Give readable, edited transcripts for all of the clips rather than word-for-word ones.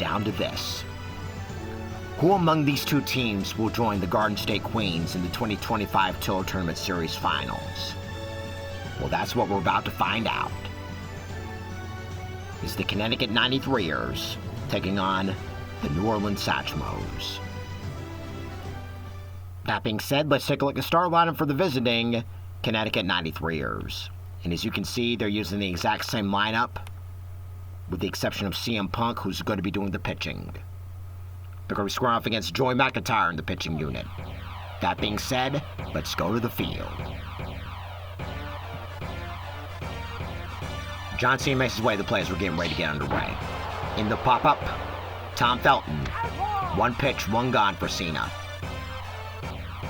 down to this. Who among these two teams will join the Garden State Queens in the 2025 Tiller Tournament Series Finals? Well, that's what we're about to find out. It's the Connecticut 93ers taking on the New Orleans Satchmos. That being said, let's take a look at the start lineup for the visiting Connecticut 93ers. And as you can see, they're using the exact same lineup, with the exception of CM Punk, who's going to be doing the pitching. They're going to be squaring off against Joey McIntyre in the pitching unit. That being said, let's go to the field. John Cena makes his way to the players. We're getting ready to get underway. In the pop-up, Tom Felton. One pitch, one gone for Cena.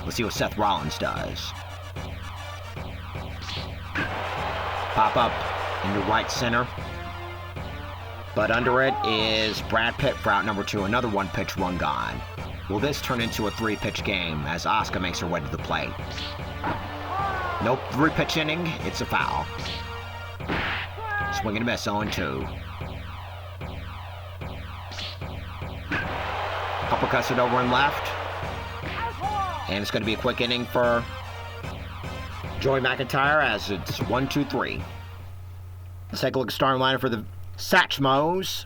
Let's see what Seth Rollins does. Pop-up into right center. But under it is Brad Pitt for out number 2. Another one pitch, one gone. Will this turn into a 3-pitch game as Asuka makes her way to the plate? Nope, 3-pitch inning. It's a foul. Swing and a miss, 0-2. Uppercuts it over and left. And it's going to be a quick inning for Joey McIntyre as it's 1-2-3. Let's take a look at starting lineup for the Satchmos.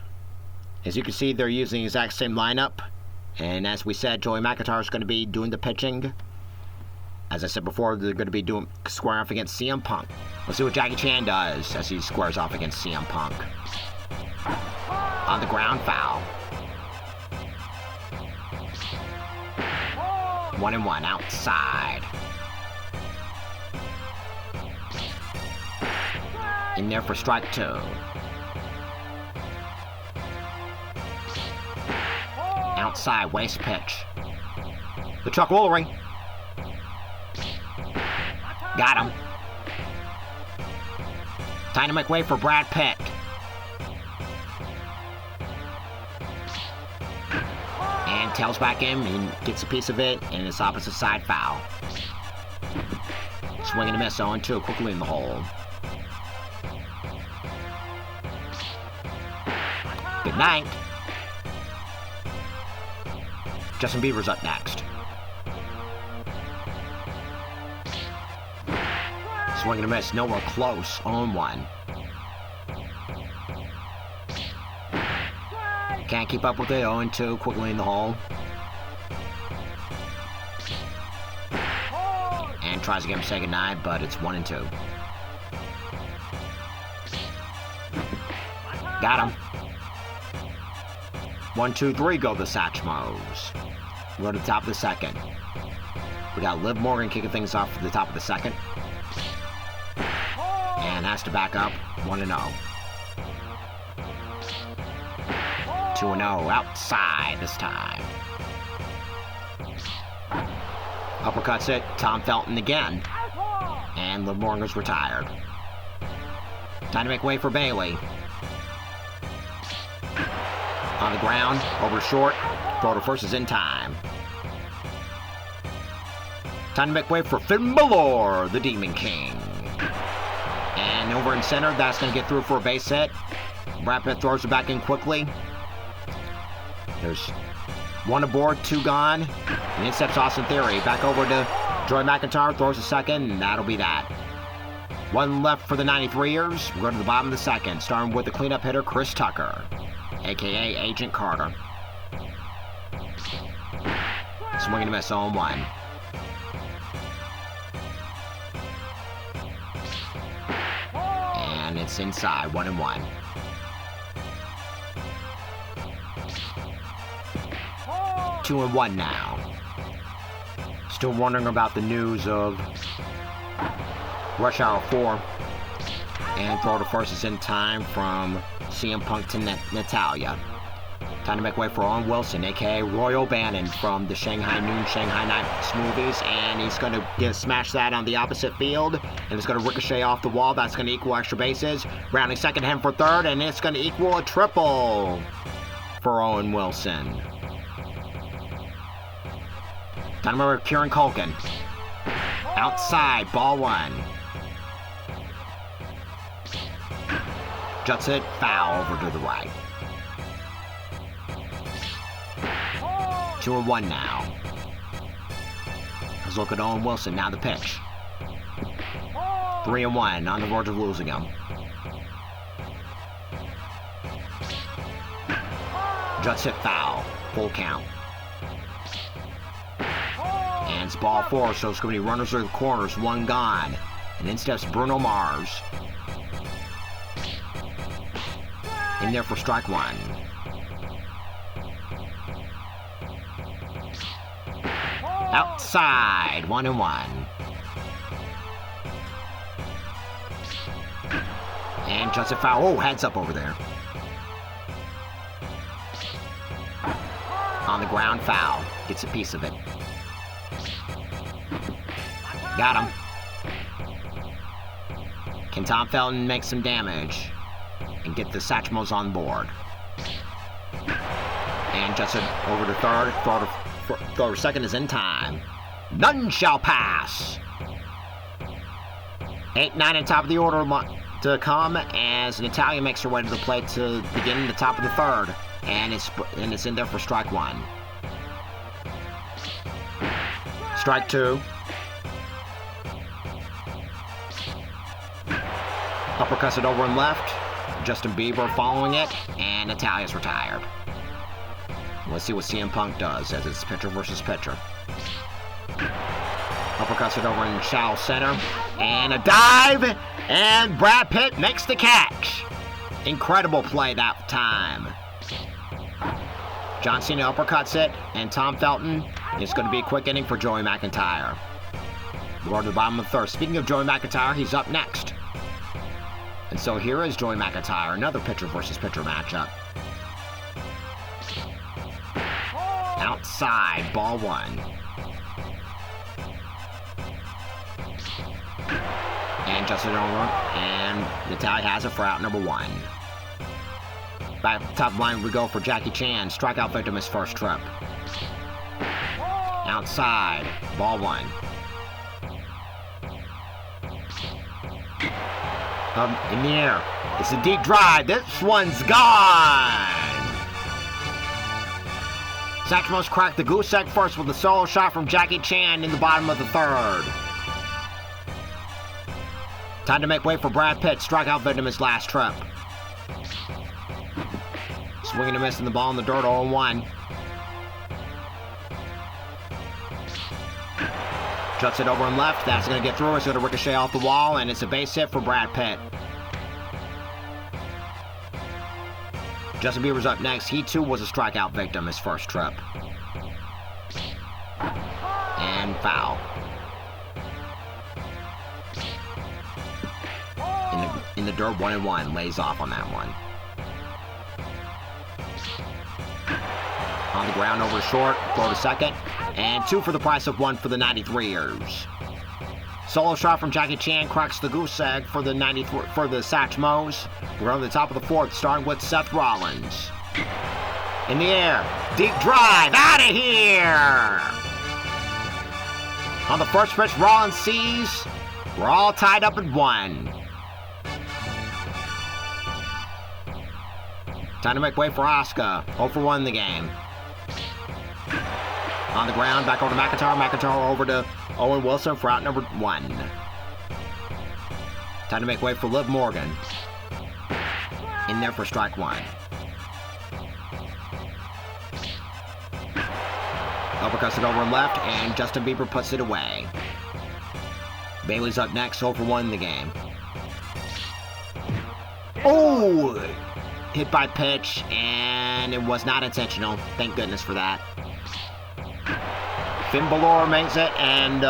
As you can see, they're using the exact same lineup. And as we said, Joey McIntyre is going to be doing the pitching. As I said before, they're going to be squaring off against CM Punk. Let's see what Jackie Chan does as he squares off against CM Punk. On the ground, foul. 1-1 outside. In there for strike 2. Outside, waste pitch. The Chuck Woolery. Got him. Time to make way for Brad Pitt. And tails back in and gets a piece of it, and it's opposite side foul. Swing and a miss, 0-2, quickly in the hole. Good night. Justin Bieber's up next. Swing and a miss, nowhere close, 0-1. Can't keep up with it, 0-2, quickly in the hole. And tries to get him to say goodnight, but it's 1-2. Got him. 1-2-3 go the Satchmos. We're to the top of the second. We got Liv Morgan kicking things off at the top of the second. And has to back up 1-0. 2-0 outside this time. Uppercuts it, Tom Felton again. And Liv Morgan's retired. Time to make way for Bailey. On the ground, over short. Throw to first is in time. Time to make way for Finn Balor, the Demon King. And over in center, that's going to get through for a base hit. Brad Pitt throws it back in quickly. There's one aboard, 2 gone. And in steps Austin Theory. Back over to Joey McIntyre, throws a second, and that'll be that. 1 left for the 93ers. We'll go to the bottom of the second, starting with the cleanup hitter, Chris Tucker, a.k.a. Agent Carter. Swing and a miss, 0-1. And it's inside, 1-1. 2-1 now. Still wondering about the news of Rush Hour 4. And throw to first is in time from CM Punk to Natalya. Time to make way for Owen Wilson, a.k.a. Roy O'Bannon from the Shanghai Noon, Shanghai Nights movies. And he's going to smash that on the opposite field. And it's going to ricochet off the wall. That's going to equal extra bases. Rounding second, him for third. And it's going to equal a triple for Owen Wilson. Time to remember Kieran Culkin. Outside, ball 1. Juts it, foul over to the right. 2-1 now. Let's look at Owen Wilson. Now the pitch. 3-1. On the verge of losing him. Just hit foul. Full count. And it's ball 4, so it's going to be runners through the corners. 1 gone. And in steps Bruno Mars. In there for strike 1. Outside. 1-1. And just a foul. Oh, heads up over there. On the ground, foul. Gets a piece of it. Got him. Can Tom Felton make some damage and get the Satchmos on board? And Justin over to third. Third second is in time. None shall pass. 8-9 on top of the order to come as Natalia makes her way to the plate to begin the top of the third. And it's in there for strike 1. Strike 2. Uppercuts it over and left. Justin Bieber following it, and Natalia's retired. Let's see what CM Punk does as it's pitcher versus pitcher. Uppercuts it over in shallow center, and a dive, and Brad Pitt makes the catch. Incredible play that time. John Cena uppercuts it, and Tom Felton. It's going to be a quick inning for Joey McIntyre. We'll go to the bottom of the third. Speaking of Joey McIntyre, he's up next. And so here is Joey McIntyre, another pitcher versus pitcher matchup. Outside, ball 1. And Justin over, and Natalia has it for out number 1. Back at the top line we go for Jackie Chan. Strikeout victim his first trip. Outside, ball 1. In the air. It's a deep drive. This one's gone. Satchmos cracked the goose egg first with a solo shot from Jackie Chan in the bottom of the third. Time to make way for Brad Pitt. Strikeout victim his last trip. Swinging and missing the ball in the dirt, 0-1. Juts it over and left. That's going to get through. It's going to ricochet off the wall, and it's a base hit for Brad Pitt. Justin Bieber's up next. He, too, was a strikeout victim his first trip. And foul. In the dirt, 1-1. Lays off on that one. On the ground over short, throw to second, and 2 for the price of 1 for the 93ers. Solo shot from Jackie Chan cracks the goose egg for the Satchmos. We're on the top of the 4th, starting with Seth Rollins. In the air, deep drive, out of here! On the first pitch, Rollins sees. We're all tied up at 1. Time to make way for Asuka. 0-1 in the game. On the ground, back over to McIntyre. McIntyre over to Owen Wilson for out number 1. Time to make way for Liv Morgan. In there for strike 1. Uppercuts it over and left, and Justin Bieber puts it away. Bailey's up next, 0-1 in the game. Oh! Hit by pitch, and it was not intentional. Thank goodness for that. Finn Balor makes it, and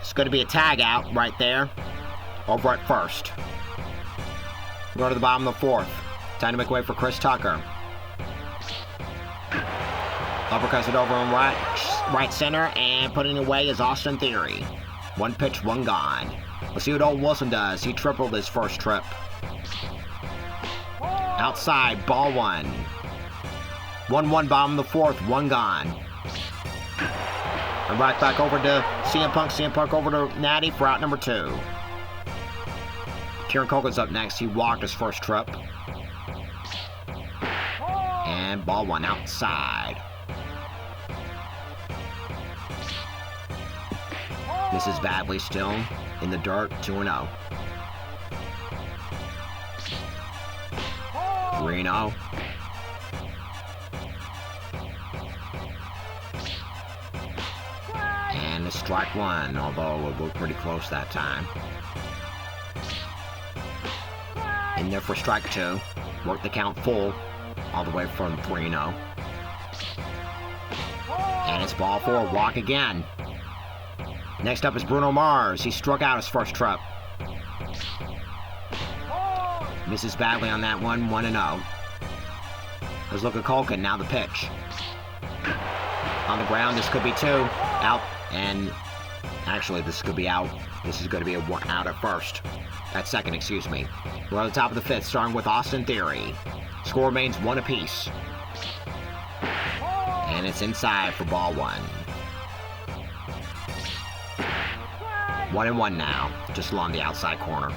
it's going to be a tag out right there. Over at first. We go to the bottom of the 4th. Time to make way for Chris Tucker. Uppercuts it over in right center, and putting it away is Austin Theory. 1 pitch, 1 gone. Let's see what Owen Wilson does. He tripled his first trip. Outside, ball 1. 1-1 bottom of the 4th, 1 gone. And right back over to CM Punk. CM Punk over to Natty for out number 2. Kieran Cogan's up next. He walked his first trip. And ball 1 outside. Misses badly still. In the dirt, 2-0. 3-0. And a strike one, although it looked pretty close that time. In there for strike two. Work the count full, all the way from 3-0. And it's ball four, walk again. Next up is Bruno Mars. He struck out his first trip. Misses badly on that one, 1-0. There's Luka Kolkin, now the pitch. On the ground, this could be two. Out, and actually this could be out. This is going to be a one out at first. At second, excuse me. We're on the top of the fifth, starting with Austin Theory. Score remains 1 apiece. And it's inside for ball one. 1-1 now, just along the outside corner.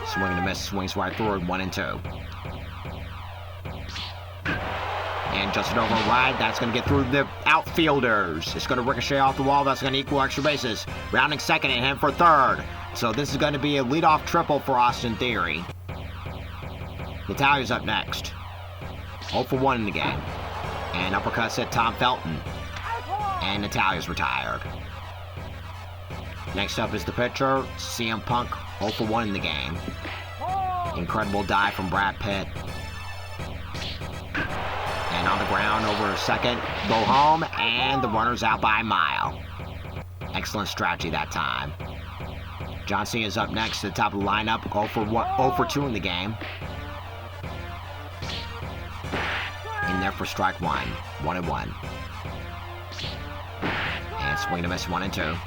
Swing and a miss, swings right through it, 1-2. And just an over wide, that's going to get through the outfielders. It's going to ricochet off the wall, that's going to equal extra bases. Rounding second and head for third. So this is going to be a leadoff triple for Austin Theory. Natalia's up next. 0 for 1 in the game. And uppercuts hit Tom Felton. And Natalia's retired. Next up is the pitcher, CM Punk, 0 for 1 in the game. Incredible dive from Brad Pitt. And on the ground, over a second, go home, and the runner's out by a mile. Excellent strategy that time. John Cena is up next to the top of the lineup, 0 for 2 in the game. In there for strike one, 1-1. And swing and a miss, 1-2.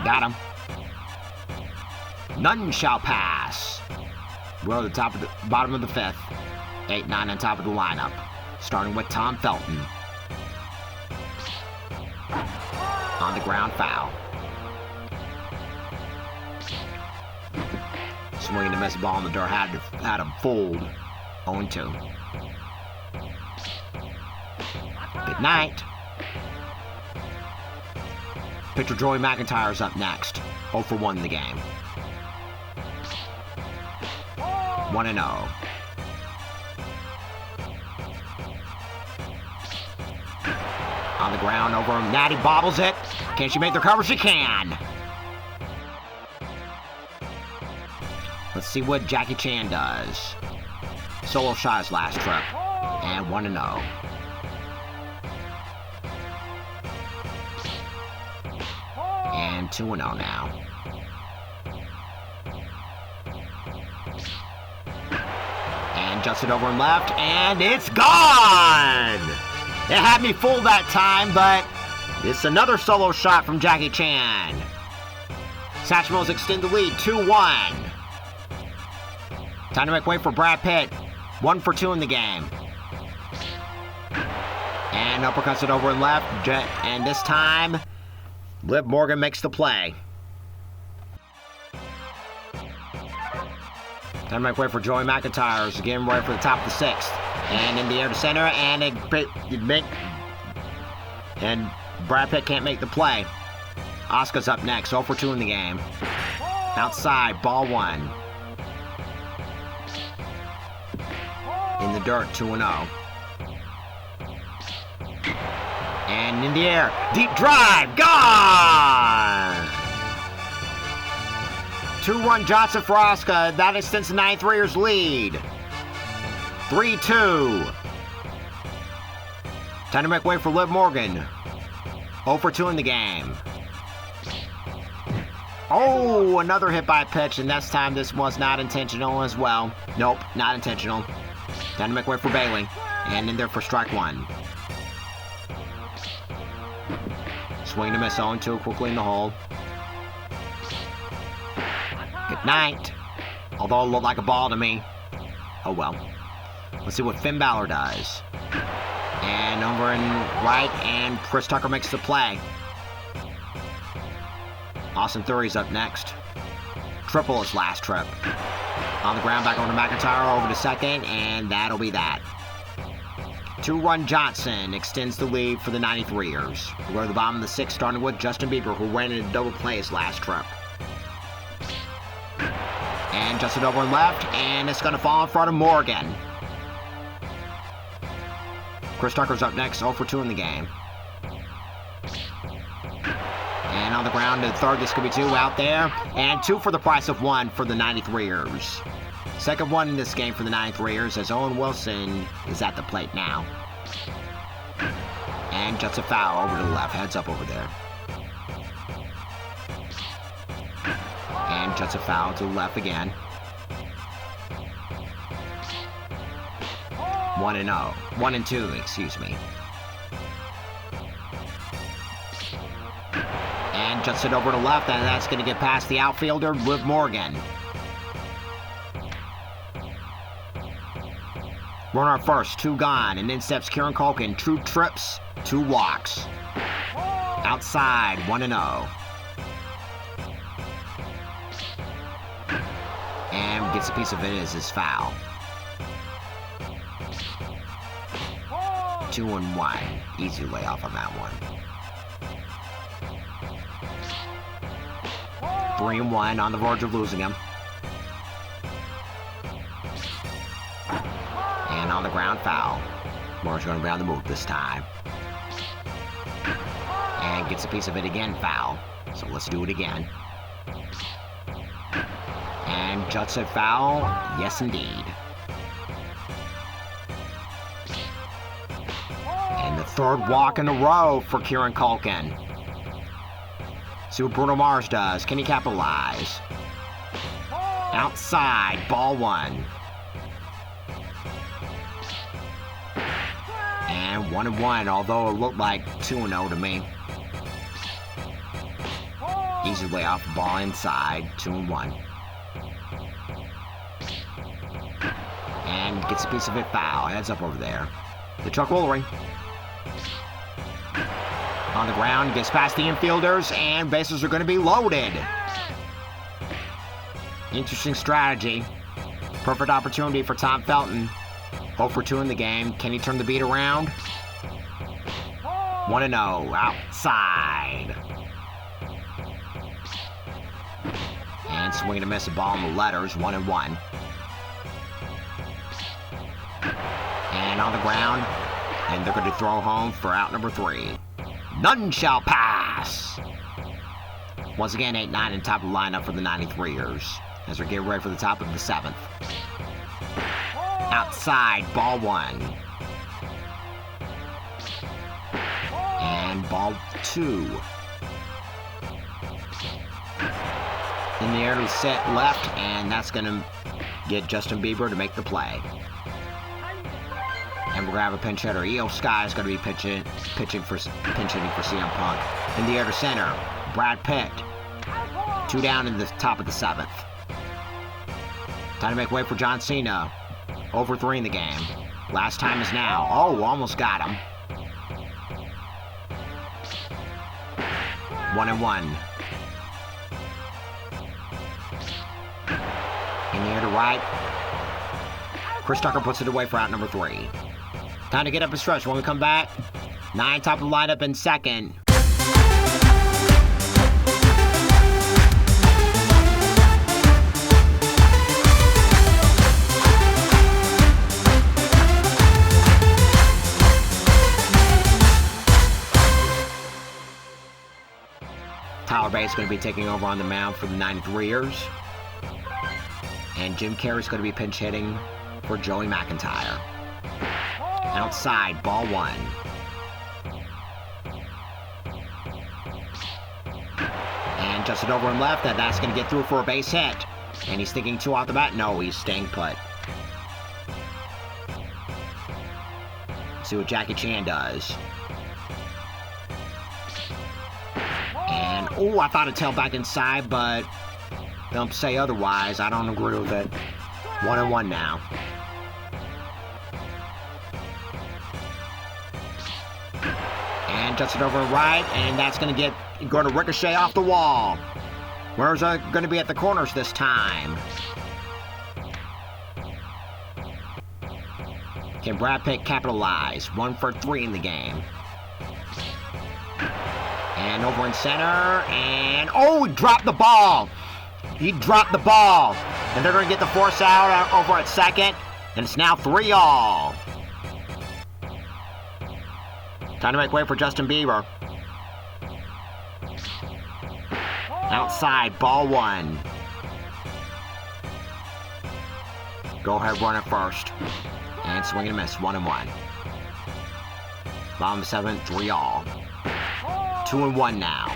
Got him. None shall pass. We're at the top of the bottom of the fifth. 8-9 on top of the lineup. Starting with Tom Felton. On the ground, foul. Swinging to miss ball in the dirt, had him fooled. 0-2. Good night. Pitcher Joey McIntyre's up next. 0 for 1 in the game. 1-0. On the ground over him. Natty bobbles it. Can she make the cover? She can. Let's see what Jackie Chan does. Solo shot his last trip. And 1-0. And 2-0 now. And just it over and left, and it's gone! It had me fooled that time, but it's another solo shot from Jackie Chan. Satchmos extend the lead, 2-1. Time to make way for Brad Pitt. 1 for 2 in the game. And uppercuts it over and left, and this time, Liv Morgan makes the play. Time to make way for Joey McIntyre. Again, right for the top of the sixth. And in the air to center, and and Brad Pitt can't make the play. Asuka's up next, 0 for 2 in the game. Outside, ball one. In the dirt, 2-0. And in the air, deep drive, gone! 2-1 Johnson for Asuka. That extends the 9th Raiders lead. 3-2. Time to make way for Liv Morgan. 0 for 2 in the game. Oh, another hit by pitch, and this time this was not intentional as well. Nope, not intentional. Time to make way for Bailey. And in there for strike one. Swing to miss, 0-2 quickly in the hole. Good night. Although it looked like a ball to me. Oh well. Let's see what Finn Balor does. And over and right, and Chris Tucker makes the play. Austin Theory's up next. Triple his last trip. On the ground, back over to McIntyre, over to second, and that'll be that. Two-run Johnson extends the lead for the 93ers. We go to the bottom of the 6th, starting with Justin Bieber, who ran into double play his last trip. And Justin over and left, and it's going to fall in front of Morgan. Chris Tucker's up next, 0 for 2 in the game. And on the ground to the third, this could be 2 out there. And 2 for the price of 1 for the 93ers. Second one in this game for the 93ers as Owen Wilson is at the plate now. And just a foul over to the left. Heads up over there. And just a foul to the left again. 1-0. 1-2, excuse me. And just it over to left, and that's going to get past the outfielder with Morgan. Runner at first, 2 gone, and in steps Kieran Culkin. 2 trips, 2 walks. Outside, 1-0. And gets a piece of it as his foul. 2-1. Easy layoff on that one. 3-1 on the verge of losing him. And on the ground, foul. Moore's going to be on the move this time. And gets a piece of it again, foul. So let's do it again. And Judson foul. Yes, indeed. And the third walk in a row for Kieran Culkin. See what Bruno Mars does. Can he capitalize? Outside, ball 1. And 1-1, although it looked like 2-0 to me. Easy way off the ball inside, 2-1. And gets a piece of it, foul. Heads up over there. The Chuck Woolery. On the ground, gets past the infielders, and bases are going to be loaded. Interesting strategy. Perfect opportunity for Tom Felton. 0 for 2 in the game. Can he turn the beat around? 1-0. Outside. And swinging to miss a ball in the letters. 1-1. And on the ground. And they're going to throw home for out number 3. None shall pass. Once again, 8-9 in top of the lineup for the 93ers. As we're getting ready for the top of the 7th. Outside, ball 1. And ball 2. In the air to set left, and that's going to get Justin Bieber to make the play. And we're going to have a pinch hitter. E.O. Sky is going to be pinch hitting for CM Punk. In the air to center, Brad Pitt. 2 down in the top of the 7th. Time to make way for John Cena. Over 3 in the game. Last time is now. Oh, almost got him. 1-1. In the air to right. Chris Tucker puts it away for out number 3. Time to get up and stretch. When we come back, 9 top of the lineup in second. Tyler Bay is going to be taking over on the mound for the 93ers. And Jim Carrey's going to be pinch hitting for Joey McIntyre. Outside, ball 1. And just it over and left, and that's going to get through for a base hit. And he's thinking 2 off the bat. No, he's staying put. See what Jackie Chan does. And, oh, I thought it tailed back inside, but don't say otherwise. I don't agree with it. 1-1 now. And just it over and right, and that's going to ricochet off the wall. Where's it going to be at the corners this time? Can Brad Pitt capitalize? 1 for 3 in the game. And over in center, and oh, he dropped the ball. He dropped the ball. And they're going to get the force out over at second. And it's now 3-all. Time to make way for Justin Bieber. Outside, ball 1. Go ahead, run it first. And swing and a miss, 1-1. Bottom of 7, 3-all. 2-1 now.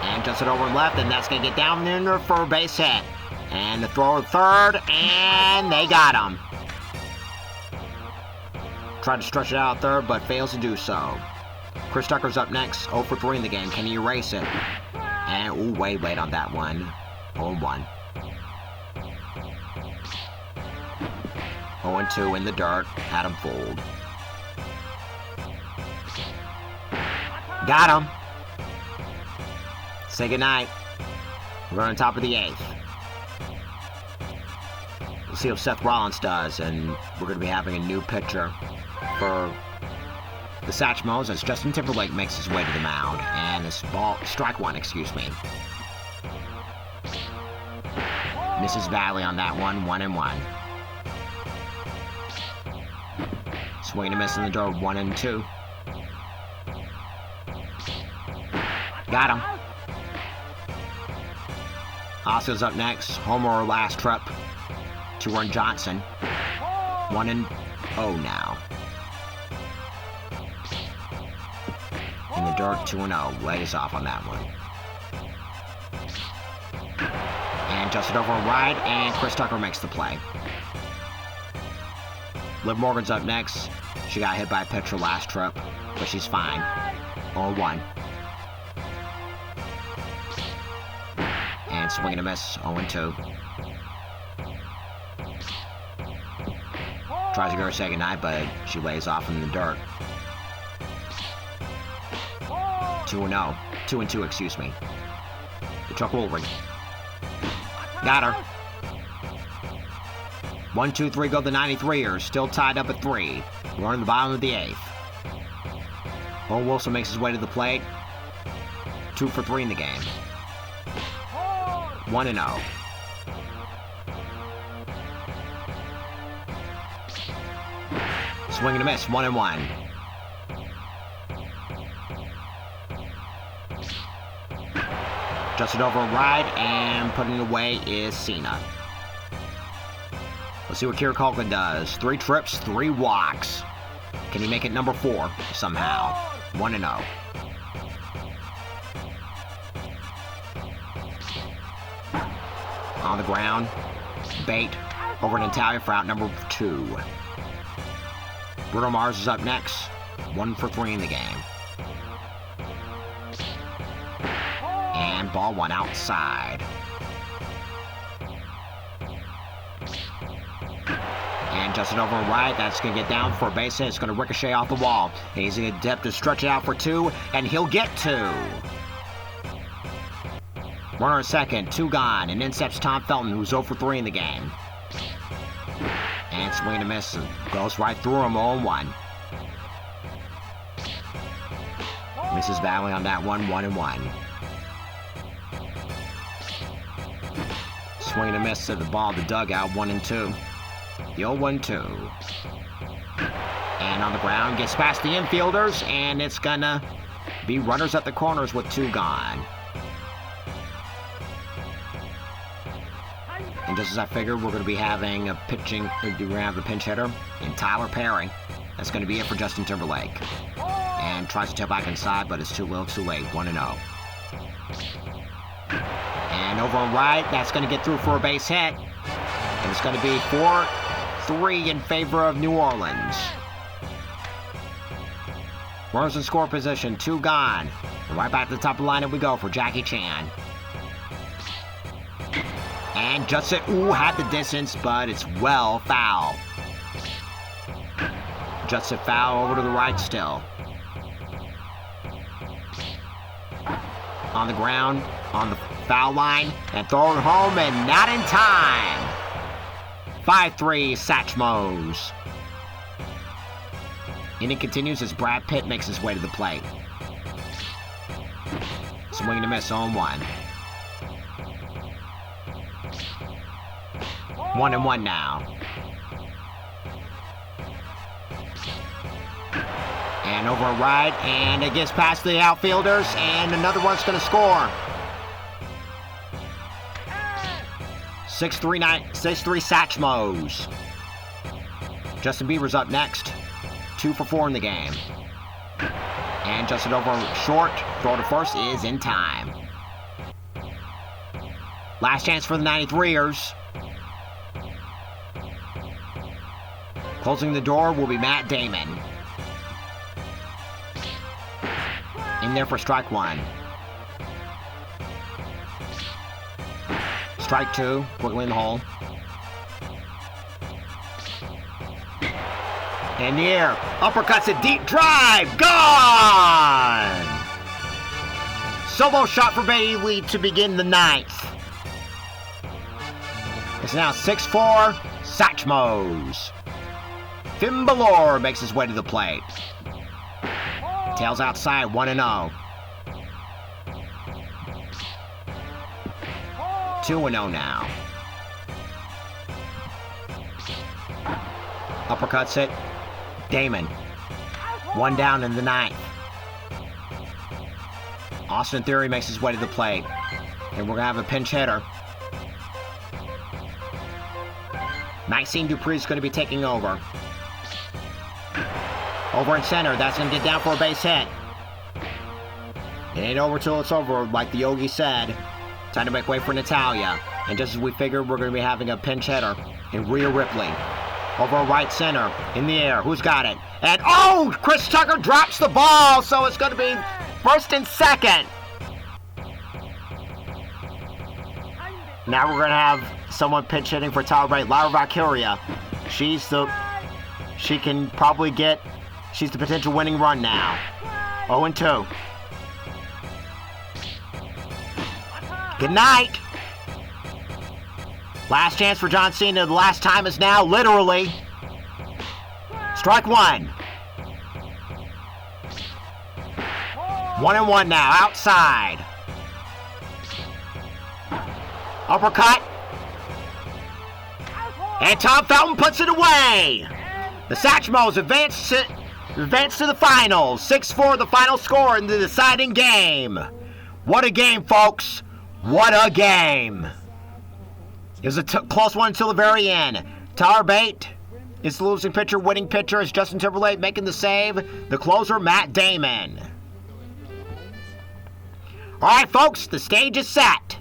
And just it over left, and that's going to get down there for a base hit. And the throw to third, and they got him. Tried to stretch it out third, but fails to do so. Chris Tucker's up next, 0 for 3 in the game. Can he erase it? And, ooh, way late on that one. 0-1. 0-2 in the dirt. Had him fooled. Got him. Say goodnight. We're on top of the 8th. We'll see how Seth Rollins does, and we're going to be having a new pitcher for the Satchmos as Justin Timberlake makes his way to the mound. And this ball, strike 1, excuse me. Misses Valley on that one, 1-1. Swing and a miss in the door, 1-2. Got him. Oscar's up next. Homer last trip. 2-run Johnson. 1-0 now. In the dirt, 2-0. Lays off on that one. And just over right, and Chris Tucker makes the play. Liv Morgan's up next. She got hit by a pitcher last trip, but she's fine. 0-1. And swing and a miss, 0-2. Tries to go say goodnight, but she lays off in the dirt. 2-0. 2-2, excuse me. The Chuck Wolverine. Got her. 1, 2, 3 go the 93ers. Still tied up at 3. We're on the bottom of the 8th. Owen Wilson makes his way to the plate. 2 for 3 in the game. 1-0. Swing and a miss, 1-1. Just it over right, and putting it away is Cena. Let's see what Kieran Culkin does. 3 trips, 3 walks. Can he make it number 4 somehow? 1-0. On the ground, bait over to Natalia for out number 2. Bruno Mars is up next. 1 for 3 in the game. And ball 1 outside. And Justin over right, that's going to get down for a base hit. It's going to ricochet off the wall. And he's going to attempt to stretch it out for 2, and he'll get 2. Runner at second, 2 gone, and in steps Tom Felton, who's 0 for 3 in the game. And swing and a miss, goes right through him, 0-1. Misses Valley on that one, 1-1. Swing and a miss to the ball, the dugout, 1-2. The 0-1-2. And on the ground, gets past the infielders, and it's gonna be runners at the corners with 2 gone. And just as I figured, we're going to be having a pitching, we're going to have a pinch hitter in Tyler Perry. That's going to be it for Justin Timberlake. And tries to tip back inside, but it's too little, too late. 1-0. And over on right, that's going to get through for a base hit. And it's going to be 4-3 in favor of New Orleans. Runners in score position, 2 gone. And right back to the top of the lineup we go for Jackie Chan. And just it, had the distance, but it's well foul. Just a foul over to the right still. On the ground, on the foul line, and throw it home, and not in time. 5-3 Satchmos. Inning continues as Brad Pitt makes his way to the plate. Swing and a miss, 0-1. 1-1 now. And over a right, and it gets past the outfielders, and another one's going to score. 6-3 Satchmos. Justin Bieber's up next. 2 for 4 in the game. And Justin over short. Throw to first is in time. Last chance for the 93ers. Closing the door will be Matt Damon. In there for strike 1. Strike 2, quickly in the hole. In the air, uppercuts a deep drive, gone! Solo shot for Bailey to begin the 9th. It's now 6-4, Satchmos. Finn Balor makes his way to the plate. Tails outside, 1-0. 2-0 now. Uppercuts it. Damon. 1 down in the 9th. Austin Theory makes his way to the plate. And we're going to have a pinch hitter. Maxime Dupree's going to be taking over. Over in center. That's going to get down for a base hit. It ain't over till it's over, like the Yogi said. Time to make way for Natalia. And just as we figured, we're going to be having a pinch hitter in Rhea Ripley. Over right center, in the air. Who's got it? And, oh! Chris Tucker drops the ball, so it's going to be first and second. Now we're going to have someone pinch hitting for Tyler Bate. Lara Valkyria. She's the potential winning run now. 0-2. Good night. Last chance for John Cena. The last time is now, literally. Strike 1. 1-1 now, outside. Uppercut. And Tom Felton puts it away. The Satchmos advance to the finals. 6-4, the final score in the deciding game. What a game, folks. What a game. It was a close one until the very end. Tyler Bate is the losing pitcher. Winning pitcher is Justin Timberlake making the save. The closer, Matt Damon. All right, folks, the stage is set.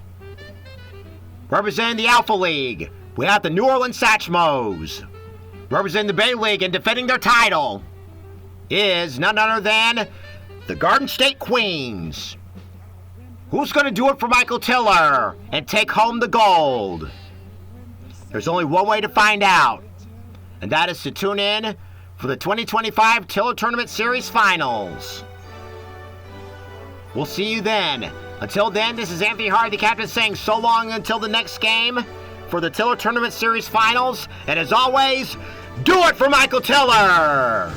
Representing the Alpha League, we have the New Orleans Satchmos. Representing the Bay League and defending their title is none other than the Garden State Queens. Who's going to do it for Michael Tiller and take home the gold? There's only one way to find out, and that is to tune in for the 2025 Tiller Tournament Series Finals. We'll see you then. Until then, this is Anthony Hart, the captain, saying so long until the next game for the Tiller Tournament Series Finals. And as always, do it for Michael Tiller!